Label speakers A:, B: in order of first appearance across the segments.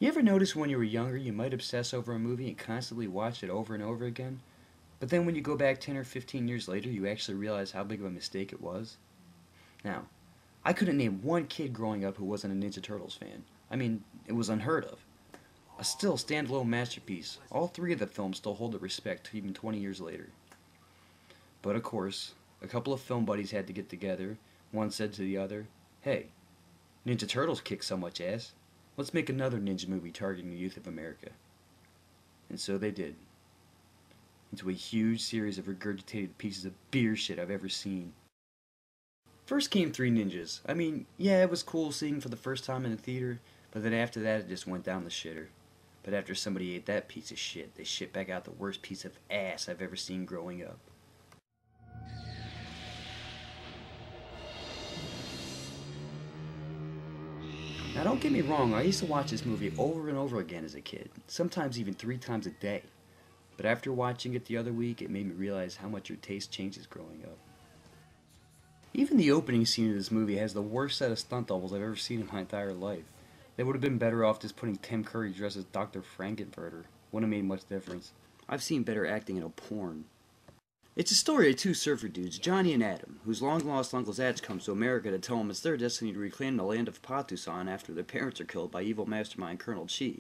A: You ever notice when you were younger you might obsess over a movie and constantly watch it over and over again? But then when you go back 10 or 15 years later, you actually realize how big of a mistake it was? Now, I couldn't name one kid growing up who wasn't a Ninja Turtles fan. I mean, it was unheard of. A still standalone masterpiece, all three of the films still hold the respect even 20 years later. But of course, a couple of film buddies had to get together. One said to the other, "Hey, Ninja Turtles kick so much ass. Let's make another ninja movie targeting the youth of America." And so they did. Into a huge series of regurgitated pieces of beer shit I've ever seen. First came Three Ninjas. I mean, yeah, it was cool seeing for the first time in the theater, but then after that it just went down the shitter. But after somebody ate that piece of shit, they shit back out the worst piece of ass I've ever seen growing up. Now don't get me wrong, I used to watch this movie over and over again as a kid, sometimes even 3 times a day. But after watching it the other week, it made me realize how much your taste changes growing up. Even the opening scene of this movie has the worst set of stunt doubles I've ever seen in my entire life. They would have been better off just putting Tim Curry dressed as Dr. Frankenfurter. Wouldn't have made much difference. I've seen better acting in a porn. It's a story of two surfer dudes, Johnny and Adam, whose long-lost Uncle Zatch comes to America to tell them it's their destiny to reclaim the land of Patusan after their parents are killed by evil mastermind Colonel Chi,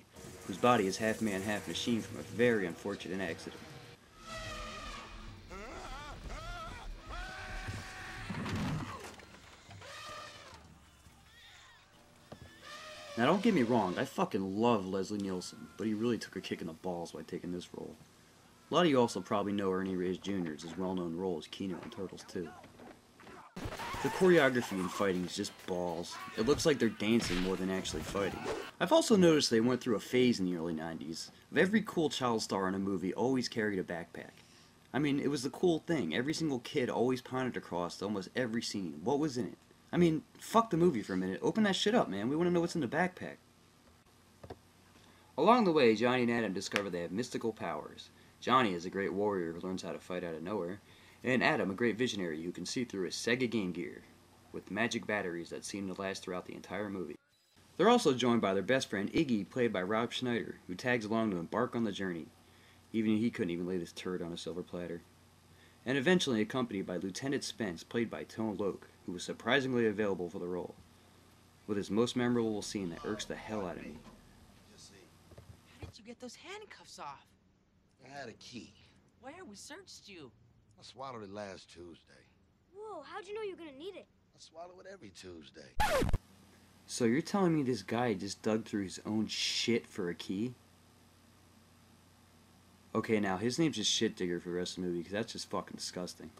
A: whose body is half man, half machine from a very unfortunate accident. Now don't get me wrong, I fucking love Leslie Nielsen, but he really took a kick in the balls by taking this role. A lot of you also probably know Ernie Reyes Jr. as his well-known role as Keno in Turtles 2. The choreography and fighting is just balls. It looks like they're dancing more than actually fighting. I've also noticed they went through a phase in the early 90s of every cool child star in a movie always carried a backpack. I mean, it was the cool thing. Every single kid always pondered across almost every scene. What was in it? I mean, fuck the movie for a minute. Open that shit up, man. We want to know what's in the backpack. Along the way, Johnny and Adam discover they have mystical powers. Johnny is a great warrior who learns how to fight out of nowhere, and Adam a great visionary who can see through his Sega Game Gear with magic batteries that seem to last throughout the entire movie. They're also joined by their best friend Iggy, played by Rob Schneider, who tags along to embark on the journey. Even he couldn't even lay this turd on a silver platter. And eventually accompanied by Lieutenant Spence, played by Tone Loc, who was surprisingly available for the role, with his most memorable scene that irks the hell out of me.
B: How did you get those handcuffs off?
C: I had a key.
B: Where? We searched you.
C: I swallowed it last Tuesday.
D: Whoa, how'd you know you were gonna need it?
C: I swallow it every Tuesday.
A: So you're telling me this guy just dug through his own shit for a key? Okay, now his name's just Shit Digger for the rest of the movie, because that's just fucking disgusting.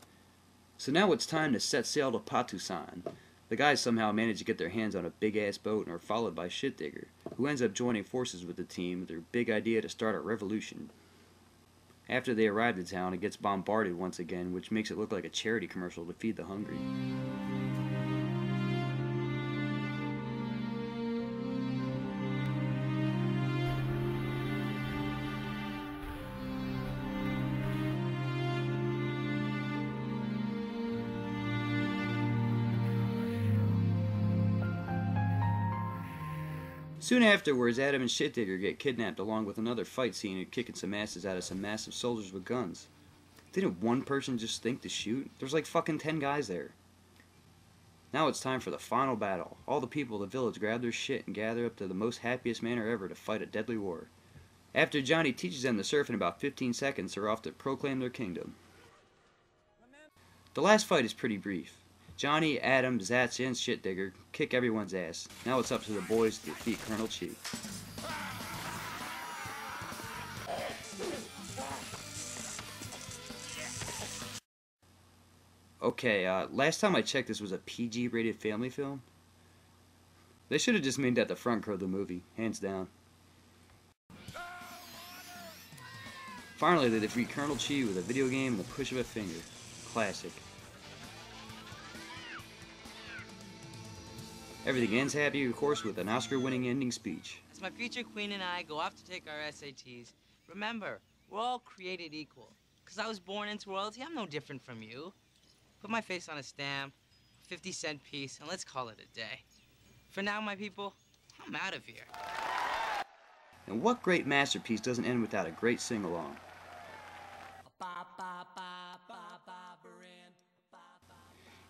A: So now it's time to set sail to Patusan. The guys somehow manage to get their hands on a big-ass boat and are followed by Shit Digger, who ends up joining forces with the team with their big idea to start a revolution. After they arrive in town, it gets bombarded once again, which makes it look like a charity commercial to feed the hungry. Soon afterwards, Adam and Shit Digger get kidnapped along with another fight scene and kicking some asses out of some massive soldiers with guns. Didn't one person just think to shoot? There's like fucking 10 guys there. Now it's time for the final battle. All the people of the village grab their shit and gather up to the most happiest manner ever to fight a deadly war. After Johnny teaches them to surf in about 15 seconds, they're off to proclaim their kingdom. The last fight is pretty brief. Johnny, Adam, Zatch, and Shit Digger kick everyone's ass. Now it's up to the boys to defeat Colonel Chi. Okay, last time I checked this was a PG-rated family film. They should have just made that the front cover of the movie, hands down. Finally, they defeat Colonel Chi with a video game and the push of a finger. Classic. Everything ends happy, of course, with an Oscar-winning ending speech.
B: As my future queen and I go off to take our SATs, remember, we're all created equal. Because I was born into royalty, I'm no different from you. Put my face on a stamp, a 50-cent piece, and let's call it a day. For now, my people, I'm out of here.
A: And what great masterpiece doesn't end without a great sing-along?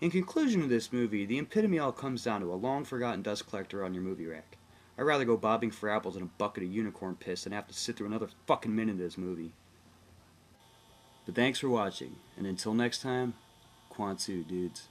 A: In conclusion of this movie, the epitome all comes down to a long-forgotten dust collector on your movie rack. I'd rather go bobbing for apples in a bucket of unicorn piss than have to sit through another fucking minute of this movie. But thanks for watching, and until next time, Quan Tzu, dudes.